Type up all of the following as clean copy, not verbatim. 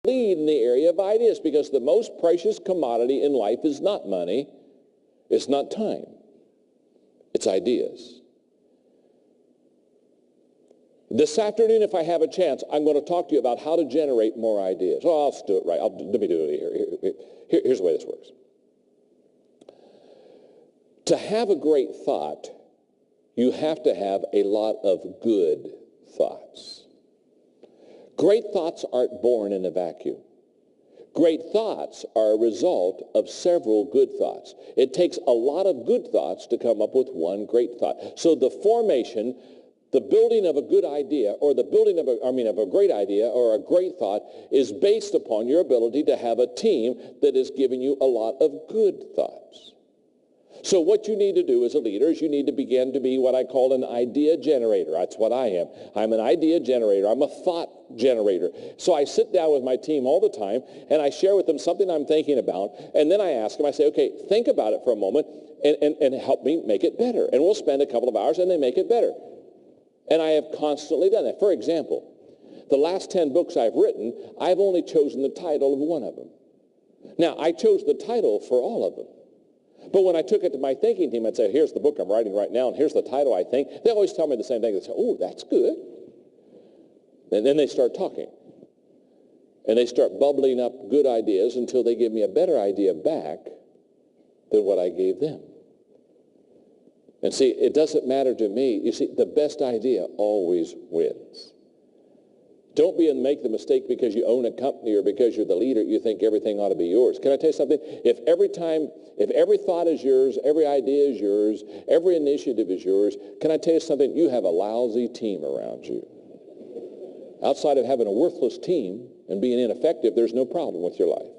lead in the area of ideas, because the most precious commodity in life is not money, it's not time, it's ideas. This afternoon, if I have a chance, I'm going to talk to you about how to generate more ideas. Well, I'll do it right. Let me do it here. Here's the way this works. To have a great thought, you have to have a lot of good thoughts. Great thoughts aren't born in a vacuum. Great thoughts are a result of several good thoughts. It takes a lot of good thoughts to come up with one great thought. So the formation, the building of a good idea, or the building of a great idea or a great thought is based upon your ability to have a team that is giving you a lot of good thoughts. So what you need to do as a leader is you need to begin to be what I call an idea generator. That's what I am. I'm an idea generator. I'm a thought generator. So I sit down with my team all the time, and I share with them something I'm thinking about, and then I ask them, I say, okay, think about it for a moment and help me make it better. And we'll spend a couple of hours, and they make it better. And I have constantly done that. For example, the last 10 books I've written, I've only chosen the title of one of them. Now, I chose the title for all of them. But when I took it to my thinking team, I'd say, here's the book I'm writing right now, and here's the title I think. They always tell me the same thing. They say, oh, that's good. And then they start talking. And they start bubbling up good ideas until they give me a better idea back than what I gave them. And see, it doesn't matter to me. You see, the best idea always wins. Don't make the mistake because you own a company or because you're the leader, you think everything ought to be yours. Can I tell you something? If every thought is yours, every idea is yours, every initiative is yours, can I tell you something? You have a lousy team around you. Outside of having a worthless team and being ineffective, there's no problem with your life.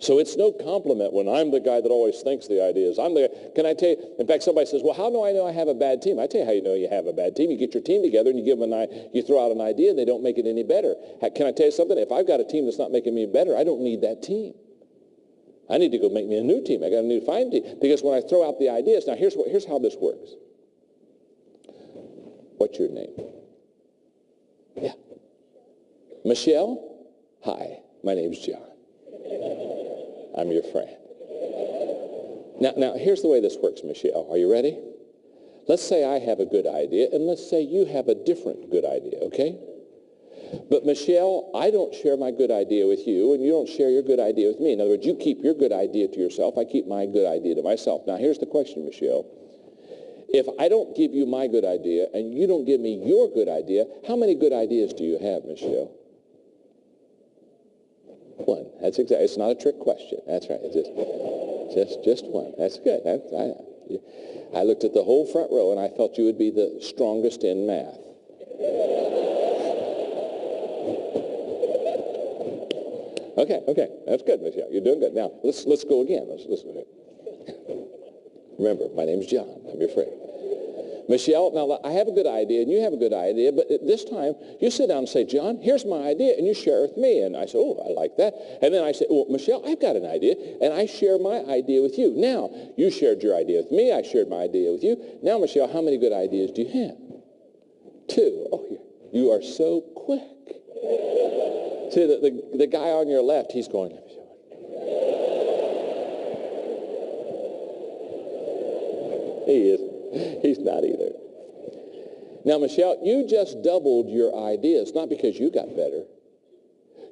So it's no compliment when I'm the guy that always thinks the ideas. Can I tell you, in fact, somebody says, well, how do I know I have a bad team? I tell you how you know you have a bad team. You get your team together and you throw out an idea and they don't make it any better. Can I tell you something? If I've got a team that's not making me better, I don't need that team. I need to go make me a new team. I got a new fine team. Because when I throw out the ideas, now here's how this works. What's your name? Yeah. Michelle? Hi, my name's John. I'm your friend. Now, here's the way this works, Michelle. Are you ready? Let's say I have a good idea, and let's say you have a different good idea, okay? But, Michelle, I don't share my good idea with you, and you don't share your good idea with me. In other words, you keep your good idea to yourself. I keep my good idea to myself. Now, here's the question, Michelle. If I don't give you my good idea, and you don't give me your good idea, how many good ideas do you have, Michelle? One. That's exactly. It's not a trick question. That's right. It's just one. That's good. I looked at the whole front row and I felt you would be the strongest in math. Okay. That's good, Michelle. You're doing good. Now let's go again. Let's go ahead. Remember, my name's John. I'm your friend. Michelle, now I have a good idea and you have a good idea, but this time you sit down and say, John, here's my idea, and you share it with me. And I say, oh, I like that. And then I say, well, Michelle, I've got an idea, and I share my idea with you. Now, you shared your idea with me. I shared my idea with you. Now, Michelle, how many good ideas do you have? 2. Oh, you are so quick. See, the guy on your left, he's going, he is. He's not either. Now, Michelle, you just doubled your ideas, not because you got better.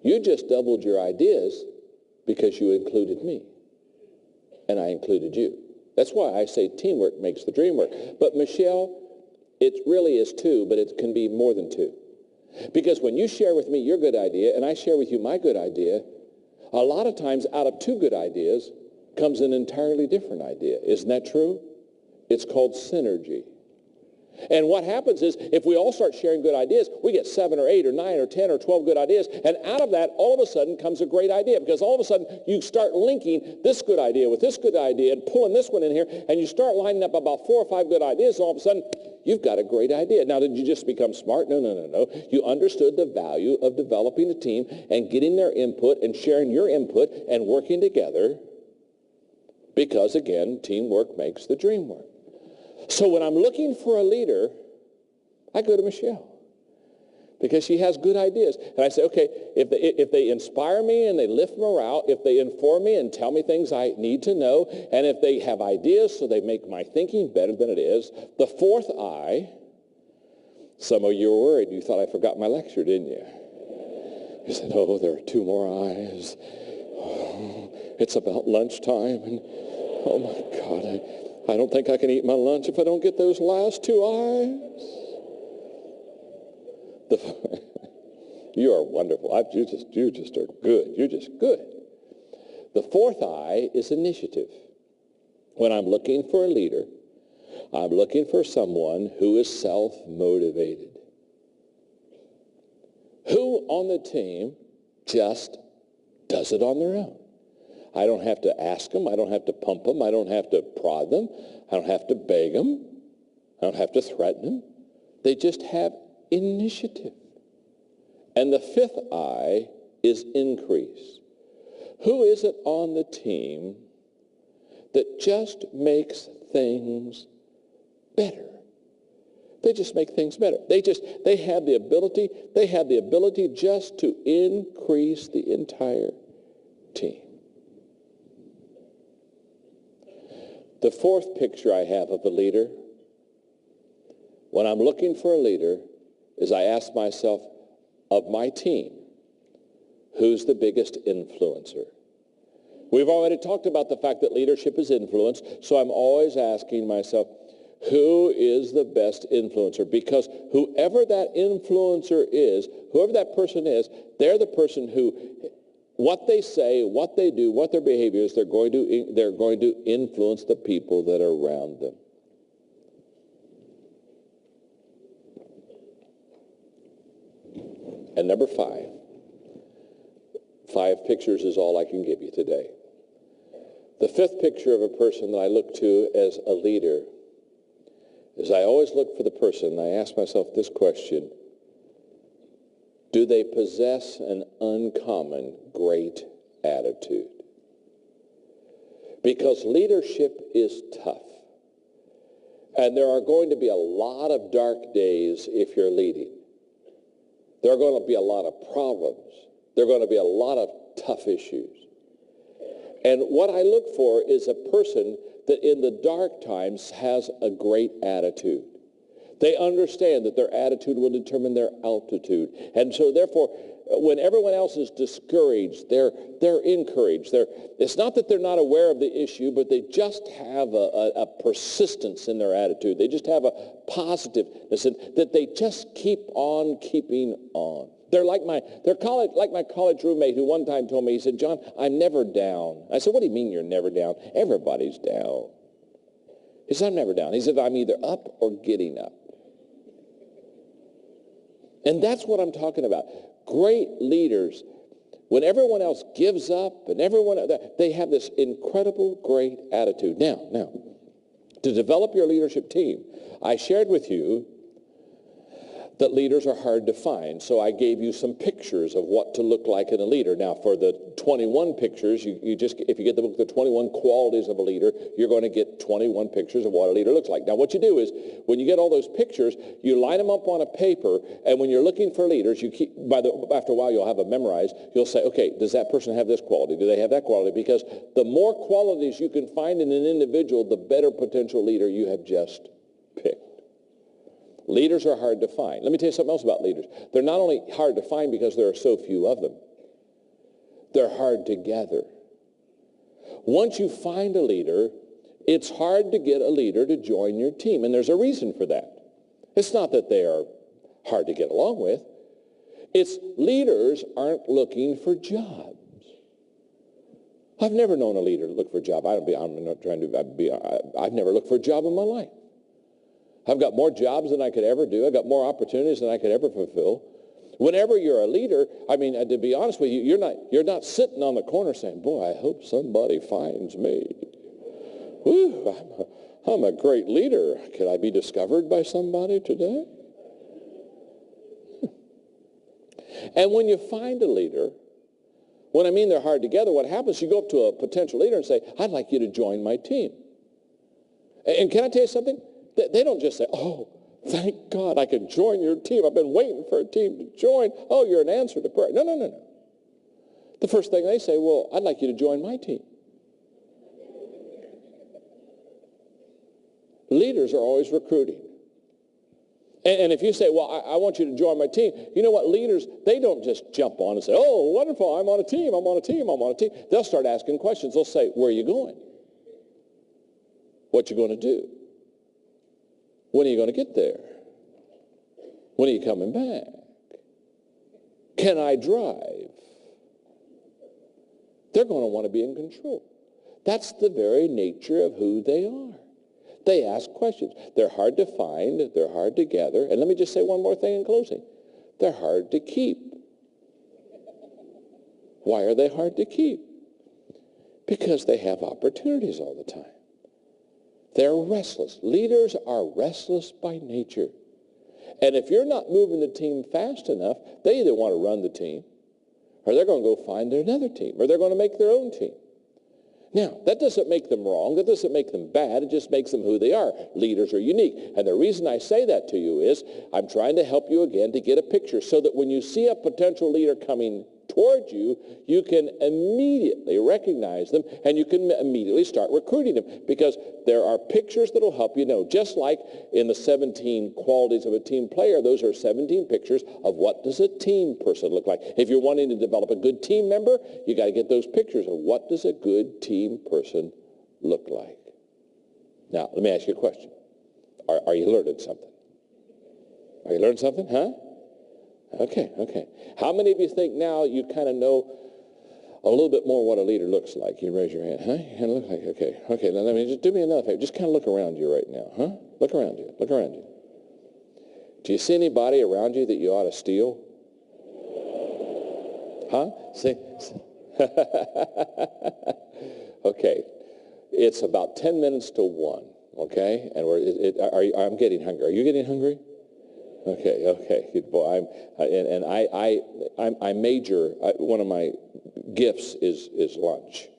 You just doubled your ideas because you included me, and I included you. That's why I say teamwork makes the dream work. But, Michelle, it really is 2, but it can be more than 2. Because when you share with me your good idea, and I share with you my good idea, a lot of times out of 2 good ideas comes an entirely different idea. Isn't that true? It's called synergy. And what happens is if we all start sharing good ideas, we get 7 or 8 or 9 or 10 or 12 good ideas. And out of that, all of a sudden comes a great idea, because all of a sudden you start linking this good idea with this good idea and pulling this one in here, and you start lining up about 4 or 5 good ideas, and all of a sudden you've got a great idea. Now, did you just become smart? No. You understood the value of developing a team and getting their input and sharing your input and working together, because, again, teamwork makes the dream work. So when I'm looking for a leader, I go to Michelle, because she has good ideas. And I say, okay, if they inspire me and they lift morale, if they inform me and tell me things I need to know, and if they have ideas so they make my thinking better than it is, the fourth eye, some of you were worried. You thought I forgot my lecture, didn't you? You said, oh, there are two more eyes. Oh, it's about lunchtime, and oh my God, I don't think I can eat my lunch if I don't get those last two eyes. You are wonderful. You just are good. You're just good. The fourth eye is initiative. When I'm looking for a leader, I'm looking for someone who is self-motivated. Who on the team just does it on their own. I don't have to ask them. I don't have to pump them. I don't have to prod them. I don't have to beg them. I don't have to threaten them. They just have initiative. And the fifth eye is increase. Who is it on the team that just makes things better? They just make things better. They have the ability just to increase the entire team. The fourth picture I have of a leader, when I'm looking for a leader, is I ask myself, of my team, who's the biggest influencer? We've already talked about the fact that leadership is influence, so I'm always asking myself, who is the best influencer? Because whoever that influencer is, whoever that person is, they're the person who, what they say, what they do, what their behavior is, they're going to influence the people that are around them. And number five pictures is all I can give you today. The fifth picture of a person that I look to as a leader is I always look for the person, I ask myself this question, do they possess an uncommon great attitude? Because leadership is tough. And there are going to be a lot of dark days if you're leading. There are going to be a lot of problems. There are going to be a lot of tough issues. And what I look for is a person that in the dark times has a great attitude. They understand that their attitude will determine their altitude. And so therefore, when everyone else is discouraged, they're encouraged. It's not that they're not aware of the issue, but they just have a persistence in their attitude. They just have a positiveness that they just keep on keeping on. They're like my college roommate who one time told me, he said, John, I'm never down. I said, what do you mean you're never down? Everybody's down. He said, I'm never down. He said, I'm either up or getting up. And that's what I'm talking about. Great leaders, when everyone else gives up and they have this incredible great attitude. Now, to develop your leadership team, I shared with you that leaders are hard to find. So I gave you some pictures of what to look like in a leader. Now, for the 21 pictures, if you get the book, The 21 Qualities of a Leader, you're going to get 21 pictures of what a leader looks like. Now, what you do is, when you get all those pictures, you line them up on a paper, and when you're looking for leaders, after a while you'll have them memorized. You'll say, okay, does that person have this quality? Do they have that quality? Because the more qualities you can find in an individual, the better potential leader you have just picked. Leaders are hard to find. Let me tell you something else about leaders. They're not only hard to find because there are so few of them. They're hard to gather. Once you find a leader, it's hard to get a leader to join your team, and there's a reason for that. It's not that they are hard to get along with. It's leaders aren't looking for jobs. I've never known a leader to look for a job. I've never looked for a job in my life. I've got more jobs than I could ever do. I've got more opportunities than I could ever fulfill. Whenever you're a leader, to be honest with you, you're not sitting on the corner saying, boy, I hope somebody finds me. Whew, I'm a great leader. Could I be discovered by somebody today? And when you find a leader, when I mean they're hard together, what happens, you go up to a potential leader and say, I'd like you to join my team. And can I tell you something? They don't just say, oh, Thank God I can join your team. I've been waiting for a team to join. Oh, you're an answer to prayer. No, no, no, no. The first thing they say, well, I'd like you to join my team. Leaders are always recruiting. And if you say, well, I want you to join my team, you know what? Leaders, they don't just jump on and say, oh, wonderful, I'm on a team, I'm on a team, I'm on a team. They'll start asking questions. They'll say, where are you going? What you going to do? When are you going to get there? When are you coming back? Can I drive? They're going to want to be in control. That's the very nature of who they are. They ask questions. They're hard to find. They're hard to gather. And let me just say one more thing in closing. They're hard to keep. Why are they hard to keep? Because they have opportunities all the time. They're restless. Leaders are restless by nature. And if you're not moving the team fast enough, they either want to run the team, or they're going to go find another team, or they're going to make their own team. Now, that doesn't make them wrong. That doesn't make them bad. It just makes them who they are. Leaders are unique. And the reason I say that to you is I'm trying to help you again to get a picture so that when you see a potential leader coming toward you, you can immediately recognize them and you can immediately start recruiting them, because there are pictures that will help you know. Just like in the 17 qualities of a team player, those are 17 pictures of what does a team person look like. If you're wanting to develop a good team member, you got to get those pictures of what does a good team person look like. Now, let me ask you a question. Are you learning something? Are you learning something, huh? Okay. How many of you think now you kind of know a little bit more what a leader looks like? You raise your hand, huh? You kind of look like, okay. Now let me just do me another favor. Just kind of look around you right now, huh? Look around you. Do you see anybody around you that you ought to steal? Huh? See? Okay. It's about 10 minutes to 1, okay? And I'm getting hungry. Are you getting hungry? Okay. Boy, I major. One of my gifts is lunch.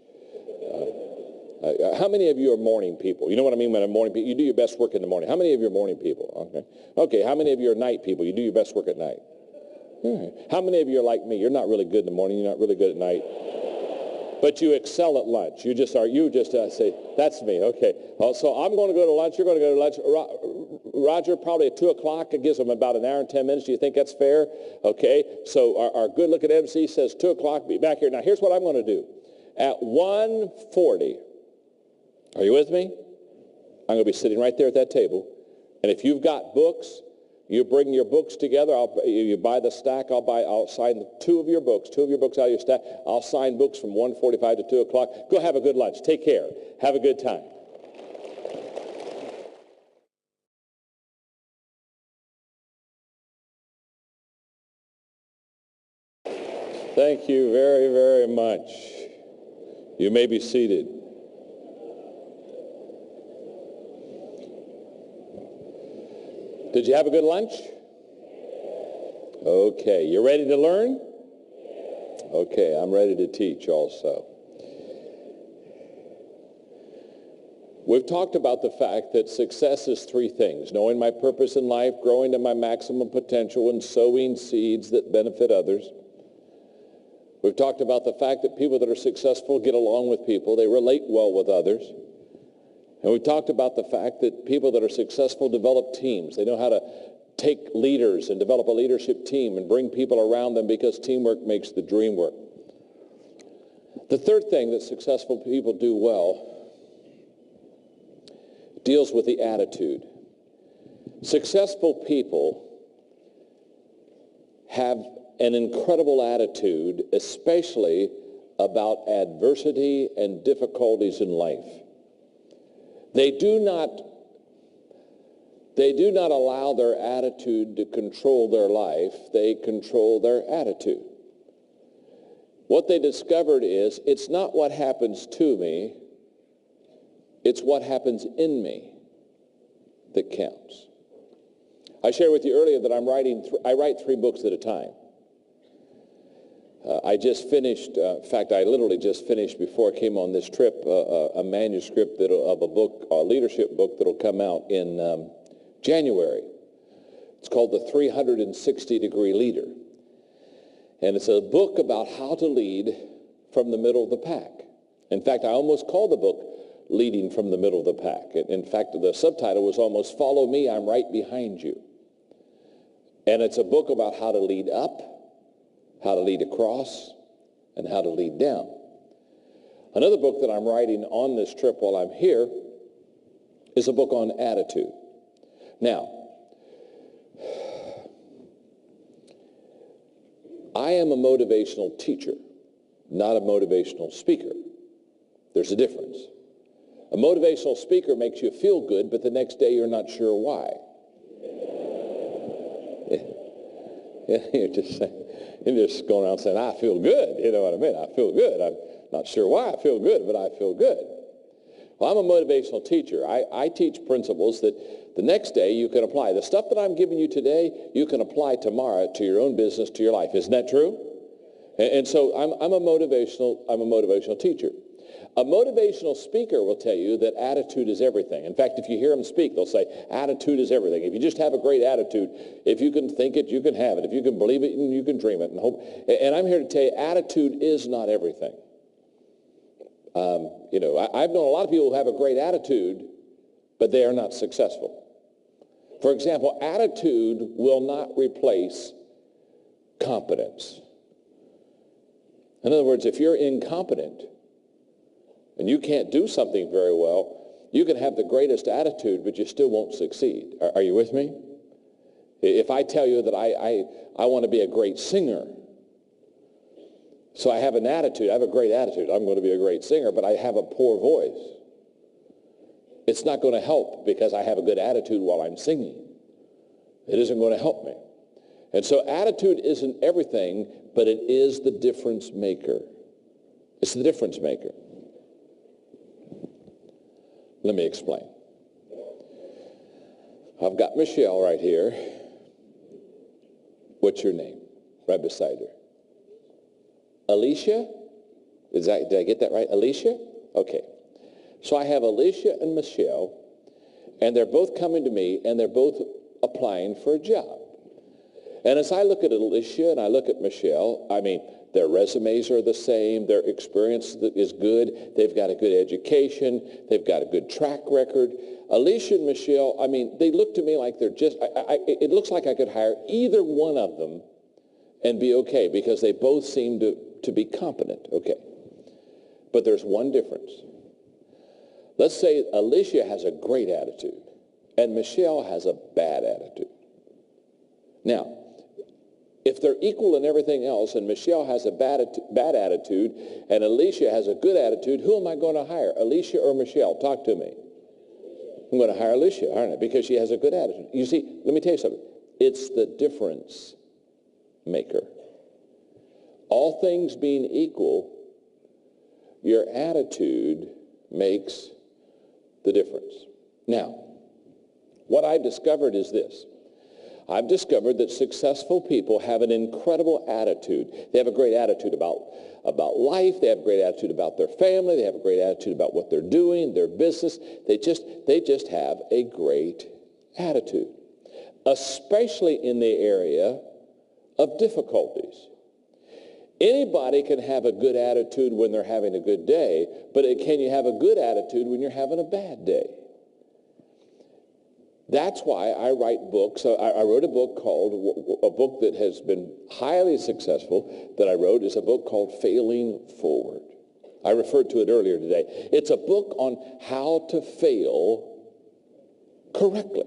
How many of you are morning people? You know what I mean when I'm morning people? You do your best work in the morning. How many of you are morning people? Okay. How many of you are night people? You do your best work at night. How many of you are like me? You're not really good in the morning. You're not really good at night. But you excel at lunch. You just say, that's me, okay. So I'm going to go to lunch. You're going to go to lunch. Roger, probably at 2 o'clock. It gives them about an hour and 10 minutes. Do you think that's fair? Okay. So our good-looking MC says 2 o'clock, be back here. Now, here's what I'm going to do. At 1:40, are you with me? I'm going to be sitting right there at that table. And if you've got books, you bring your books together. You buy the stack. I'll sign 2 of your books out of your stack. I'll sign books from 1:45 to 2 o'clock. Go have a good lunch. Take care. Have a good time. Thank you very, very much. You may be seated. Did you have a good lunch? Okay, you ready to learn? Okay, I'm ready to teach also. We've talked about the fact that success is 3 things: knowing my purpose in life, growing to my maximum potential, and sowing seeds that benefit others. We've talked about the fact that people that are successful get along with people. They relate well with others. And we've talked about the fact that people that are successful develop teams. They know how to take leaders and develop a leadership team and bring people around them, because teamwork makes the dream work. The third thing that successful people do well deals with the attitude. Successful people have an incredible attitude, especially about adversity and difficulties in life. They do not allow their attitude to control their life. They control their attitude. What they discovered is it's not what happens to me, it's what happens in me that counts. I shared with you earlier that I write 3 books at a time. I just finished, in fact, I literally just finished before I came on this trip, a manuscript of a book, a leadership book that'll come out in January. It's called The 360-Degree Leader. And it's a book about how to lead from the middle of the pack. In fact, I almost called the book Leading from the Middle of the Pack. In fact, the subtitle was almost Follow Me, I'm Right Behind You. And it's a book about how to lead up, how to lead across, and how to lead down. Another book that I'm writing on this trip while I'm here is a book on attitude. Now, I am a motivational teacher, not a motivational speaker. There's a difference. A motivational speaker makes you feel good, but the next day you're not sure why. You're just going around saying, I feel good. You know what I mean? I feel good. I'm not sure why I feel good, but I feel good. Well, I'm a motivational teacher. I teach principles that the next day you can apply. The stuff that I'm giving you today, you can apply tomorrow to your own business, to your life. Isn't that true? And so I'm a motivational teacher. A motivational speaker will tell you that attitude is everything. In fact, if you hear them speak, they'll say, attitude is everything. If you just have a great attitude, if you can think it, you can have it. If you can believe it, you can dream it and hope. And I'm here to tell you, attitude is not everything. I've known a lot of people who have a great attitude, but they are not successful. For example, attitude will not replace competence. In other words, if you're incompetent and you can't do something very well, you can have the greatest attitude, but you still won't succeed. Are you with me? If I tell you that I want to be a great singer, so I have an attitude, I have a great attitude, I'm going to be a great singer, but I have a poor voice, it's not going to help because I have a good attitude while I'm singing. It isn't going to help me. And so attitude isn't everything, but it is the difference maker. It's the difference maker. Let me explain. I've got Michelle right here. What's your name? Right beside her. Alicia? Did I get that right? Alicia? Okay. So I have Alicia and Michelle, and they're both coming to me, and they're both applying for a job. And as I look at Alicia and I look at Michelle, I mean, their resumes are the same. Their experience is good. They've got a good education. They've got a good track record. Alicia and Michelle, I mean, they look to me like they're just, it looks like I could hire either one of them and be okay because they both seem to be competent. Okay. But there's one difference. Let's say Alicia has a great attitude and Michelle has a bad attitude. Now, if they're equal in everything else and Michelle has a bad attitude and Alicia has a good attitude, who am I going to hire, Alicia or Michelle? Talk to me. I'm going to hire Alicia, aren't I? Because she has a good attitude. You see, let me tell you something. It's the difference maker. All things being equal, your attitude makes the difference. Now, what I've discovered is this. I've discovered that successful people have an incredible attitude. They have a great attitude about life. They have a great attitude about their family. They have a great attitude about what they're doing, their business. They just have a great attitude, especially in the area of difficulties. Anybody can have a good attitude when they're having a good day, but can you have a good attitude when you're having a bad day? That's why I write books. I wrote a book that has been highly successful that I wrote is a book called Failing Forward. I referred to it earlier today. It's a book on how to fail correctly.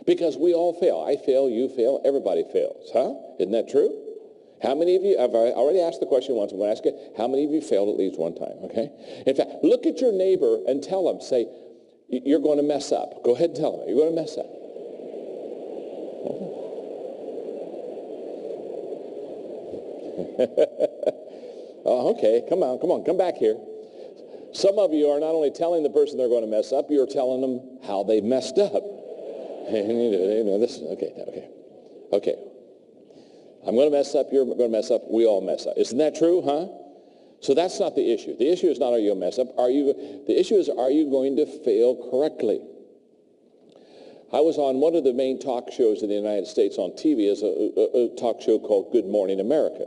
Because we all fail. I fail, you fail, everybody fails. Huh? Isn't that true? How many of you, I've already asked the question once, I'm going to ask it, how many of you failed at least one time, okay? In fact, look at your neighbor and tell them, say, you're going to mess up. Go ahead and tell them, you're going to mess up. Oh, okay, come on, come back here. Some of you are not only telling the person they're going to mess up, you're telling them how they've messed up. Okay. I'm going to mess up, you're going to mess up, we all mess up. Isn't that true, huh? So that's not the issue. The issue is not are you going to mess up. The issue is are you going to fail correctly? I was on one of the main talk shows in the United States on TV, as a talk show called Good Morning America.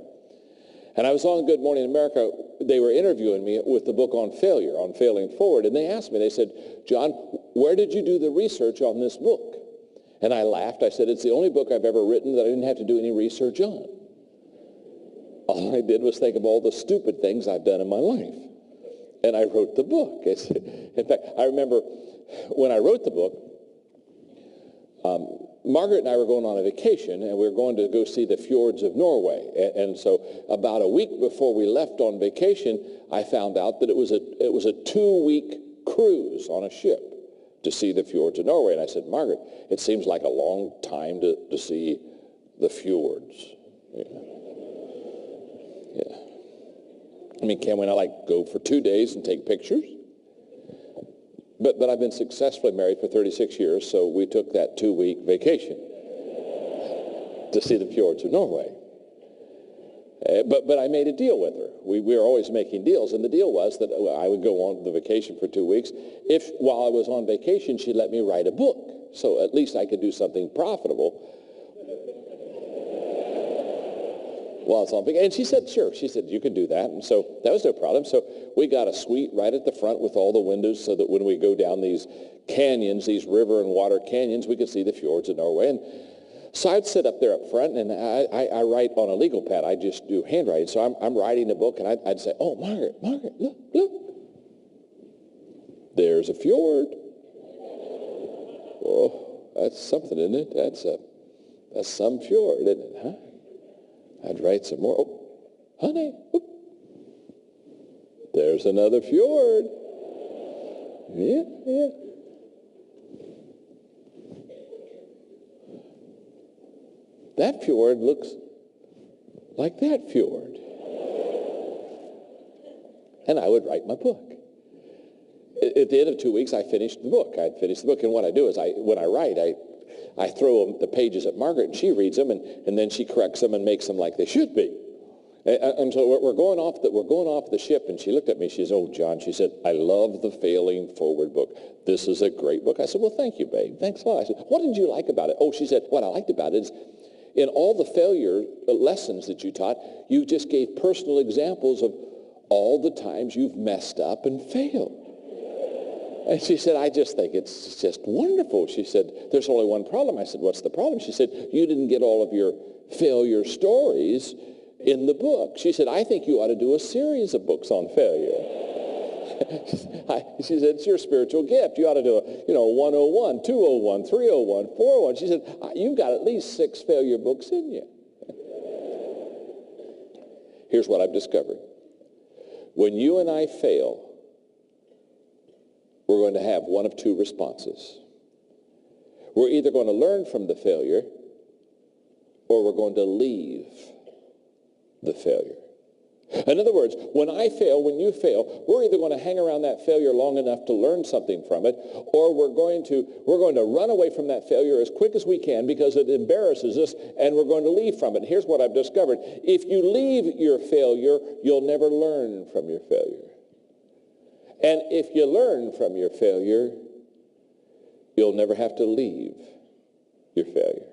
And I was on Good Morning America. They were interviewing me with the book on failure, on failing forward. And they asked me, they said, John, where did you do the research on this book? And I laughed. I said, it's the only book I've ever written that I didn't have to do any research on. All I did was think of all the stupid things I've done in my life. And I wrote the book. In fact, I remember when I wrote the book, Margaret and I were going on a vacation, and we were going to go see the fjords of Norway. And so about a week before we left on vacation, I found out that it was a 2-week cruise on a ship to see the fjords of Norway. And I said, Margaret, it seems like a long time to see the fjords. Yeah. I mean, can we not go for 2 days and take pictures? But I've been successfully married for 36 years, so we took that 2-week vacation to see the fjords of Norway. But I made a deal with her. We were always making deals, and the deal was that I would go on the vacation for 2 weeks. If while I was on vacation, she'd let me write a book, so at least I could do something profitable while I was on vacation. And she said, sure. She said, you can do that. And so that was no problem. So we got a suite right at the front with all the windows so that when we go down these canyons, these river and water canyons, we could see the fjords of Norway. And so I'd sit up there up front, and I write on a legal pad. I just do handwriting. So I'm writing a book, and I'd say, oh, Margaret, look. There's a fjord. Oh, that's something, isn't it? That's some fjord, isn't it, huh? I'd write some more. Oh, honey, oh, there's another fjord. Yeah. That fjord looks like that fjord. And I would write my book. At the end of 2 weeks, I finished the book. I'd finished the book. And what I do is when I write, I throw the pages at Margaret, and she reads them, and then she corrects them and makes them like they should be. And so we're going off the ship, and she looked at me. She said, oh, John, she said, I love the Failing Forward book. This is a great book. I said, well, thank you, babe. Thanks a lot. I said, what did you like about it? Oh, she said, what I liked about it is in all the failure lessons that you taught, you just gave personal examples of all the times you've messed up and failed. And she said, I just think it's just wonderful. She said, there's only one problem. I said, what's the problem? She said, you didn't get all of your failure stories in the book. She said, I think you ought to do a series of books on failure. She said, it's your spiritual gift. You ought to do 101, 201, 301, 401. She said, you've got at least 6 failure books in you. Here's what I've discovered. When you and I fail, we're going to have one of 2 responses. We're either going to learn from the failure, or we're going to leave the failure. In other words, when I fail, when you fail, we're either going to hang around that failure long enough to learn something from it, or we're going to run away from that failure as quick as we can because it embarrasses us, and we're going to leave from it. Here's what I've discovered. If you leave your failure, you'll never learn from your failure. And if you learn from your failure, you'll never have to leave your failure.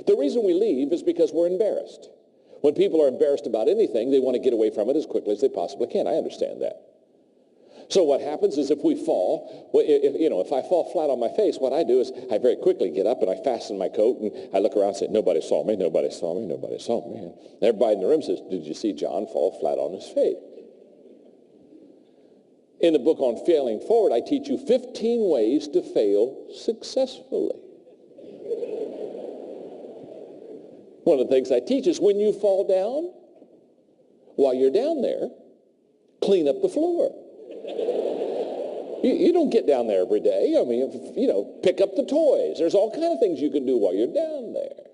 The reason we leave is because we're embarrassed. When people are embarrassed about anything, they want to get away from it as quickly as they possibly can. I understand that. So what happens is if we fall, if I fall flat on my face, what I do is I very quickly get up and I fasten my coat and I look around and say, nobody saw me, nobody saw me, nobody saw me. And everybody in the room says, did you see John fall flat on his face? In the book on Failing Forward, I teach you 15 ways to fail successfully. One of the things I teach is when you fall down, while you're down there, clean up the floor. You don't get down there every day. I mean, pick up the toys. There's all kinds of things you can do while you're down there.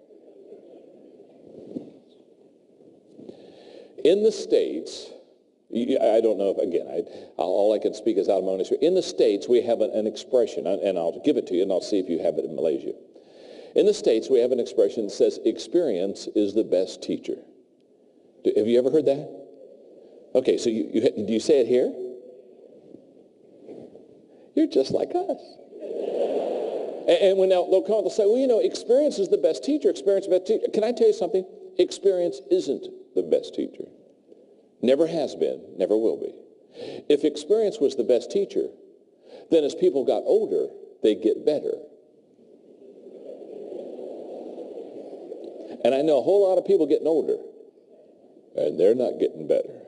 In the States, I don't know if, again, all I can speak is out of my own experience. In the States, we have an expression, and I'll give it to you, and I'll see if you have it in Malaysia. In the States, we have an expression that says, experience is the best teacher. Have you ever heard that? Okay, so do you say it here? You're just like us. And when they'll come and they'll say, well, you know, experience is the best teacher. Experience is the best teacher. Can I tell you something? Experience isn't the best teacher. Never has been, never will be. If experience was the best teacher, then as people got older, they'd get better. And I know a whole lot of people getting older, and they're not getting better.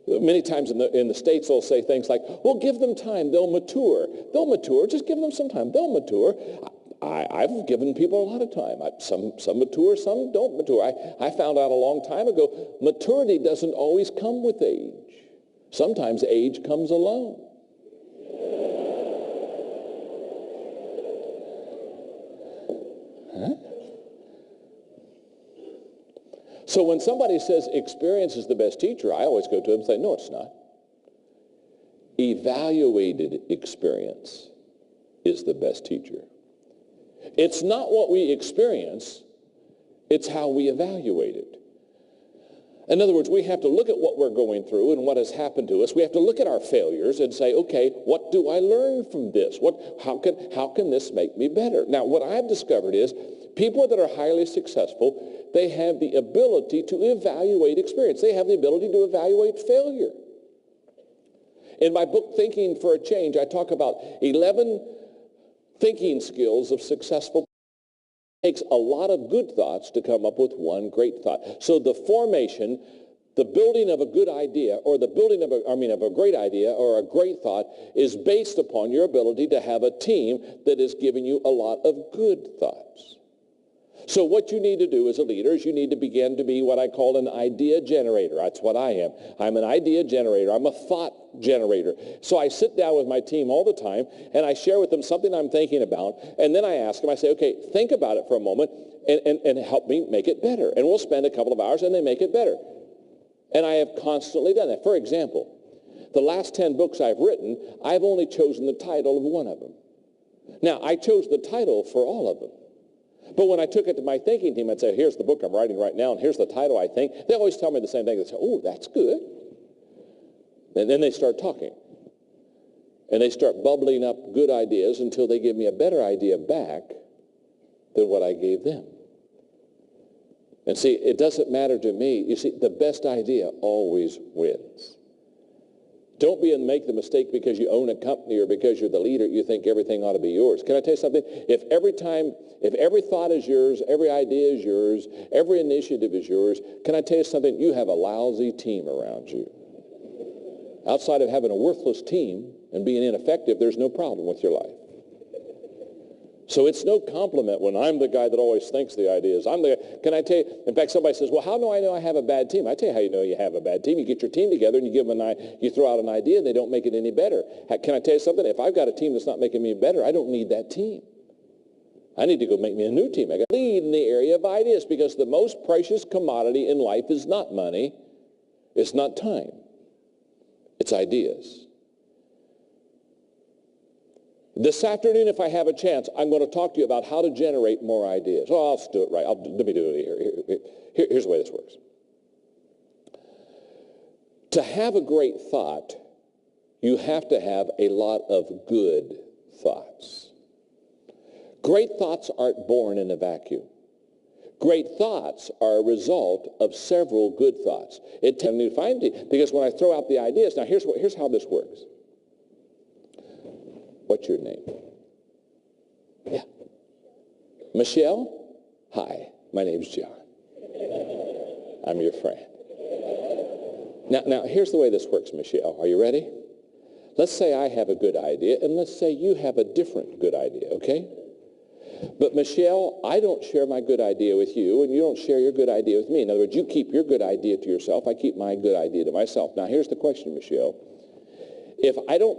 Many times in the States, they'll say things like, well, give them time. They'll mature. They'll mature. Just give them some time. They'll mature. I've given people a lot of time. Some mature, some don't mature. I found out a long time ago, maturity doesn't always come with age. Sometimes age comes alone. Huh? So when somebody says experience is the best teacher, I always go to them and say, no, it's not. Evaluated experience is the best teacher. It's not what we experience, it's how we evaluate it. In other words, we have to look at what we're going through and what has happened to us. We have to look at our failures and say, okay, what do I learn from this? How can this make me better? Now, what I've discovered is people that are highly successful, they have the ability to evaluate experience. They have the ability to evaluate failure. In my book, Thinking for a Change, I talk about 11 thinking skills of successful. It takes a lot of good thoughts to come up with one great thought. So the formation, the building of a good idea, or the building of a great idea or a great thought is based upon your ability to have a team that is giving you a lot of good thoughts. So what you need to do as a leader is you need to begin to be what I call an idea generator. That's what I am. I'm an idea generator. I'm a thought generator. So I sit down with my team all the time, and I share with them something I'm thinking about, and then I ask them, I say, okay, think about it for a moment and help me make it better. And we'll spend a couple of hours, and they make it better. And I have constantly done that. For example, the last 10 books I've written, I've only chosen the title of one of them. Now, I chose the title for all of them. But when I took it to my thinking team, I'd say, here's the book I'm writing right now, and here's the title I think. They always tell me the same thing. They say, oh, that's good. And then they start talking. And they start bubbling up good ideas until they give me a better idea back than what I gave them. And see, it doesn't matter to me. You see, the best idea always wins. Don't make the mistake because you own a company or because you're the leader, you think everything ought to be yours. Can I tell you something? If every thought is yours, every idea is yours, every initiative is yours, can I tell you something? You have a lousy team around you. Outside of having a worthless team and being ineffective, there's no problem with your life. So it's no compliment when I'm the guy that always thinks the ideas. Can I tell you, in fact, somebody says, well, how do I know I have a bad team? I tell you how you know you have a bad team. You get your team together and you throw out an idea and they don't make it any better. Can I tell you something? If I've got a team that's not making me better, I don't need that team. I need to go make me a new team. I got to lead in the area of ideas because the most precious commodity in life is not money. It's not time. It's ideas. This afternoon, if I have a chance, I'm going to talk to you about how to generate more ideas. Well, I'll do it right. Let me do it here. Here's the way this works. To have a great thought, you have to have a lot of good thoughts. Great thoughts aren't born in a vacuum. Great thoughts are a result of several good thoughts. It takes me to find it because when I throw out the ideas, now here's how this works. What's your name? Yeah. Michelle? Hi, my name's John. I'm your friend. Now, here's the way this works, Michelle. Are you ready? Let's say I have a good idea, and let's say you have a different good idea, okay? But Michelle, I don't share my good idea with you, and you don't share your good idea with me. In other words, you keep your good idea to yourself. I keep my good idea to myself. Now, here's the question, Michelle. If I don't